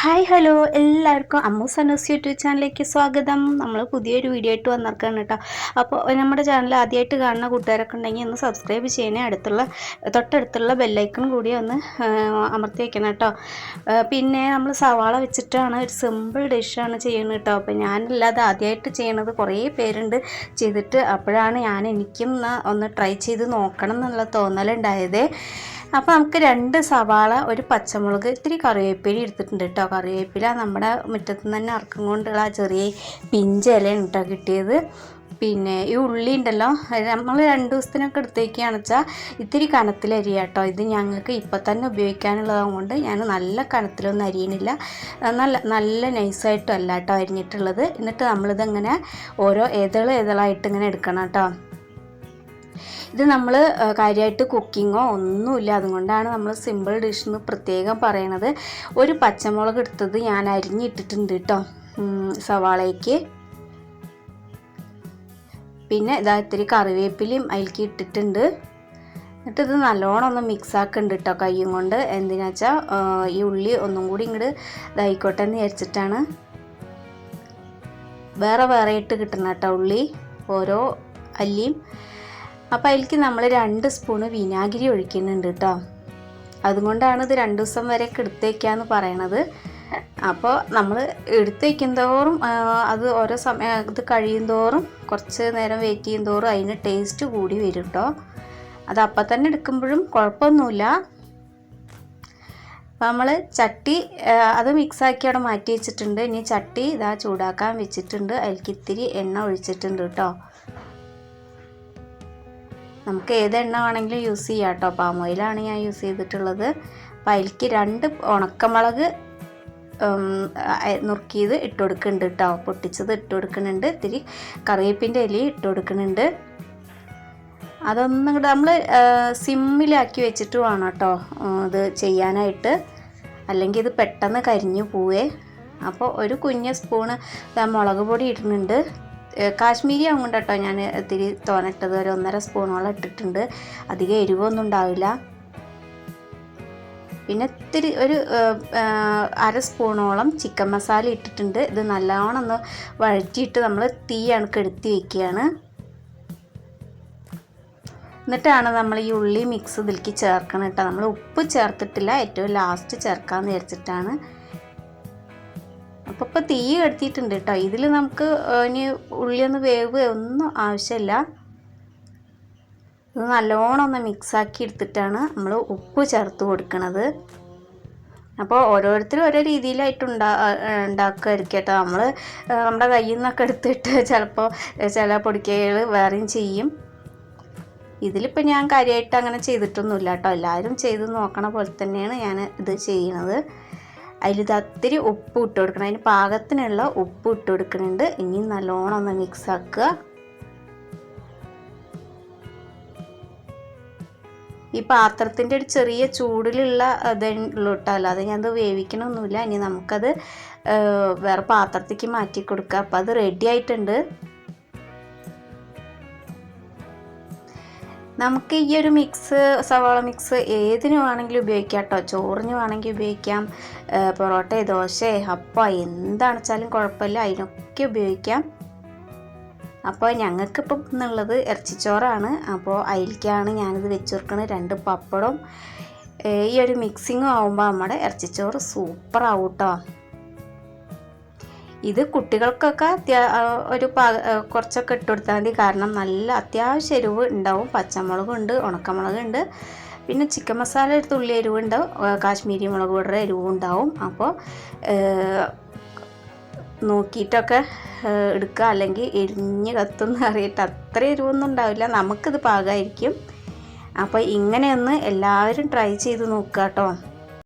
Hi hello എല്ലാവർക്കും അമ്മൂസ് Anu's YouTube ചാനലിലേക്ക് സ്വാഗതം. നമ്മൾ പുതിയൊരു വീഡിയോ ആയിട്ട് വന്നിരിക്കുകയാണ് കേട്ടോ. അപ്പോൾ നമ്മുടെ ചാനൽ ആദ്യമായിട്ട് കാണുന്ന കൂട്ടുകാരൊക്കെ ഉണ്ടെങ്കിൽ ഒന്ന് സബ്സ്ക്രൈബ് ചെയ്യണേ, തൊട്ടടുത്തുള്ള ബെല്ലൈക്കൺ കൂടി ഒന്ന് അമർത്തി വയ്ക്കണം കേട്ടോ. പിന്നെ നമ്മൾ സവാള വെച്ചിട്ടാണ് ഒരു സിമ്പിൾ ഡിഷാണ് ചെയ്യുന്നത് കേട്ടോ. അപ്പോൾ ഞാനല്ലാതെ ആദ്യമായിട്ട് ചെയ്യണത് കുറേ പേരുണ്ട് ചെയ്തിട്ട്, അപ്പോഴാണ് എനിക്കും ഒന്ന് ട്രൈ ചെയ്ത് നോക്കണം എന്നുള്ള തോന്നലുണ്ടായത്. അപ്പോൾ നമുക്ക് 2 സവാള, ഒരു പച്ചമുളക്, ഇത്തിരി കറിവേപ്പില എടുത്തിട്ടുണ്ട് കേട്ടോ. കറിവേപ്പില നമ്മുടെ മുറ്റത്ത് നിന്ന് തന്നെ അറക്കം കൊണ്ടുള്ള ചെറിയ പിഞ്ചിലയാണ് കേട്ടോ കിട്ടിയത്. പിന്നെ ഈ ഉള്ളി ഉണ്ടല്ലോ, നമ്മൾ 2 ദിവസത്തിനൊക്കെ എടുത്തേക്കാണെന്ന് വെച്ചാൽ ഇത്തിരി കനത്തിലരിയ കേട്ടോ. ഇത് ഞങ്ങൾക്ക് ഇപ്പോൾ തന്നെ ഉപയോഗിക്കാനുള്ളതുകൊണ്ട് ഞാൻ നല്ല കനത്തിലൊന്നും അരിയണില്ല, നല്ല നൈസായിട്ടല്ല കേട്ടോ അരിഞ്ഞിട്ടുള്ളത്. എന്നിട്ട് നമ്മളിതങ്ങനെ ഓരോ ഏതളായിട്ട് ഇങ്ങനെ എടുക്കണം കേട്ടോ. ഇത് നമ്മൾ കാര്യമായിട്ട് കുക്കിങ്ങോ ഒന്നുമില്ല, അതുകൊണ്ടാണ് നമ്മൾ സിമ്പിൾ ഡിഷ് എന്ന് പ്രത്യേകം പറയണത്. ഒരു പച്ചമുളക് എടുത്തത് ഞാൻ അരിഞ്ഞിട്ടിട്ടുണ്ട് കേട്ടോ സവാളയ്ക്ക്. പിന്നെ ഇതാ ഇത്തിരി കറിവേപ്പിലയും അതിലേക്ക് ഇട്ടിട്ടുണ്ട്. എന്നിട്ട് ഇത് നല്ലോണം ഒന്ന് മിക്സ് ആക്കുന്നുണ്ട് കേട്ടോ കയ്യും കൊണ്ട്. എന്തിനാ വെച്ചാൽ ഈ ഉള്ളി ഒന്നും കൂടി ഇങ്ങോട്ട് ഇതായിക്കോട്ടെ എന്ന് വിചാരിച്ചിട്ടാണ്. വേറെ ഇട്ട് കിട്ടണം കേട്ടോ ഉള്ളി ഓരോ അല്ലിയും. അപ്പോൾ അതിലേക്ക് നമ്മൾ 2 സ്പൂണ് വിനാഗിരി ഒഴിക്കുന്നുണ്ട് കേട്ടോ. അതുകൊണ്ടാണ് ഇത് 2 ദിവസം വരെയൊക്കെ എടുത്ത് വയ്ക്കാമെന്ന് പറയണത്. അപ്പോൾ നമ്മൾ എടുത്ത് വയ്ക്കും തോറും അത് ഓരോ സമയം ഇത് കഴിയും തോറും കുറച്ച് നേരം വെയിറ്റ് ചെയ്യും തോറും അതിന് ടേസ്റ്റ് കൂടി വരും കേട്ടോ. അത് അപ്പം തന്നെ എടുക്കുമ്പോഴും കുഴപ്പമൊന്നുമില്ല. അപ്പോൾ നമ്മൾ ചട്ടി അത് മിക്സാക്കി അവിടെ മാറ്റി വെച്ചിട്ടുണ്ട്. ഇനി ചട്ടി ഇതാ ചൂടാക്കാൻ വെച്ചിട്ടുണ്ട്. അതിലേക്ക് ഇത്തിരി എണ്ണ ഒഴിച്ചിട്ടുണ്ട് കേട്ടോ. നമുക്ക് ഏത് എണ്ണ വേണമെങ്കിലും യൂസ് ചെയ്യാം കേട്ടോ. പാം ഓയിലാണ് ഞാൻ യൂസ് ചെയ്തിട്ടുള്ളത്. അപ്പോൾ അതിലേക്ക് 2 ഉണക്കമുളക് നുറുക്കിയത് ഇട്ട് കൊടുക്കുന്നുണ്ട് കേട്ടോ. പൊട്ടിച്ചത് ഇട്ട് കൊടുക്കുന്നുണ്ട്. ഇത്തിരി കറിവേപ്പിൻ്റെ ഇല ഇട്ട് കൊടുക്കുന്നുണ്ട്. അതൊന്നും നമ്മൾ സിമ്മിലാക്കി വെച്ചിട്ട് വേണം കേട്ടോ ഇത് ചെയ്യാനായിട്ട്, അല്ലെങ്കിൽ ഇത് പെട്ടെന്ന് കരിഞ്ഞു പോവേ. അപ്പോൾ ഒരു കുഞ്ഞ് സ്പൂണ് മുളക് പൊടി ഇടുന്നുണ്ട്. കാശ്മീരി ആവുകൊണ്ട് കേട്ടോ ഞാൻ ഇത്തിരി തോന്നിട്ടത്, ഒരു 1.5 സ്പൂണോളം ഇട്ടിട്ടുണ്ട്. അധികം എരിവൊന്നും ഉണ്ടാവില്ല. പിന്നെ ഇത്തിരി ഒരു 1/2 സ്പൂണോളം ചിക്കൻ മസാല ഇട്ടിട്ടുണ്ട്. ഇത് നല്ലോണം ഒന്ന് വഴറ്റിയിട്ട് നമ്മൾ തീയാണ് കെടുത്തി വയ്ക്കുകയാണ്. എന്നിട്ടാണ് നമ്മൾ ഈ ഉള്ളി മിക്സ് ഇതിലേക്ക് ചേർക്കണം കേട്ടോ. നമ്മൾ ഉപ്പ് ചേർത്തിട്ടില്ല, ഏറ്റവും ലാസ്റ്റ് ചേർക്കാമെന്ന് വിചാരിച്ചിട്ടാണ്. അപ്പോൾ ഇപ്പോൾ തീ കെടുത്തിയിട്ടുണ്ട് കേട്ടോ. ഇതിൽ നമുക്ക് ഇനി ഉള്ളിയൊന്ന് വേവുക ഒന്നും ആവശ്യമില്ല. ഇത് നല്ലോണം ഒന്ന് മിക്സാക്കി എടുത്തിട്ടാണ് നമ്മൾ ഉപ്പ് ചേർത്ത് കൊടുക്കുന്നത്. അപ്പോൾ ഓരോരുത്തരും ഓരോ രീതിയിലായിട്ട് ഉണ്ടാക്കുമായിരിക്കും കേട്ടോ. നമ്മുടെ കയ്യിൽ നിന്നൊക്കെ എടുത്തിട്ട് ചിലപ്പോൾ ചില പൊടിക്കൈകൾ വേറെയും ചെയ്യും. ഇതിലിപ്പോൾ ഞാൻ കാര്യമായിട്ട് അങ്ങനെ ചെയ്തിട്ടൊന്നുമില്ല കേട്ടോ. എല്ലാവരും ചെയ്ത് നോക്കണ പോലെ തന്നെയാണ് ഞാൻ ഇത് ചെയ്യുന്നത്. അതിലിത് ഒത്തിരി ഉപ്പ് ഇട്ട് കൊടുക്കണം. അതിന് പാകത്തിനുള്ള ഉപ്പ് ഇട്ട് കൊടുക്കുന്നുണ്ട്. ഇനി നല്ലോണം ഒന്ന് മിക്സ് ആക്കുക. ഈ പാത്രത്തിൻ്റെ ഒരു ചെറിയ ചൂടിലുള്ള ഇതുള്ളൂ കേട്ടോ, അല്ലാതെ ഞാനത് വേവിക്കണമൊന്നുമില്ല. ഇനി നമുക്കത് വേറെ പാത്രത്തേക്ക് മാറ്റി കൊടുക്കുക. അപ്പോൾ അത് റെഡി ആയിട്ടുണ്ട്. നമുക്ക് ഈ ഒരു മിക്സ്, സവാള മിക്സ് ഏതിനു വേണമെങ്കിലും ഉപയോഗിക്കാം കേട്ടോ. ചോറിന് വേണമെങ്കിൽ ഉപയോഗിക്കാം, പൊറോട്ട, ദോശ, അപ്പം എന്താണെന്ന് വെച്ചാലും കുഴപ്പമില്ല, അതിനൊക്കെ ഉപയോഗിക്കാം. അപ്പോൾ ഞങ്ങൾക്കിപ്പം എന്നുള്ളത് ഇറച്ചിച്ചോറാണ്. അപ്പോൾ അതിലേക്കാണ് ഞാനിത് വെച്ച് കൊടുക്കുന്നത്. 2 പപ്പടം. ഈ ഒരു മിക്സിങ്ങും ആകുമ്പോൾ നമ്മുടെ ഇറച്ചിച്ചോറ് സൂപ്പറാവും കേട്ടോ. ഇത് കുട്ടികൾക്കൊക്കെ ഒരു കുറച്ചൊക്കെ ഇട്ട് കൊടുത്താൽ മതി. കാരണം നല്ല അത്യാവശ്യം എരിവ് ഉണ്ടാവും. പച്ചമുളകുണ്ട്, ഉണക്കമുളകുണ്ട്, പിന്നെ ചിക്കൻ മസാല ഒരു തുള്ളി എരിവുണ്ടാവും, കാശ്മീരി മുളക് പൊടിയുടെ എരിവും ഉണ്ടാവും. അപ്പോൾ നോക്കിയിട്ടൊക്കെ എടുക്കുക, അല്ലെങ്കിൽ എരിഞ്ഞ് കത്തുമെന്ന് അറിയിട്ട് അത്ര എരിവൊന്നും ഉണ്ടാവില്ല. നമുക്കിത് പാകമായിരിക്കും. അപ്പോൾ ഇങ്ങനെയൊന്ന് എല്ലാവരും ട്രൈ ചെയ്ത് നോക്കുക കേട്ടോ.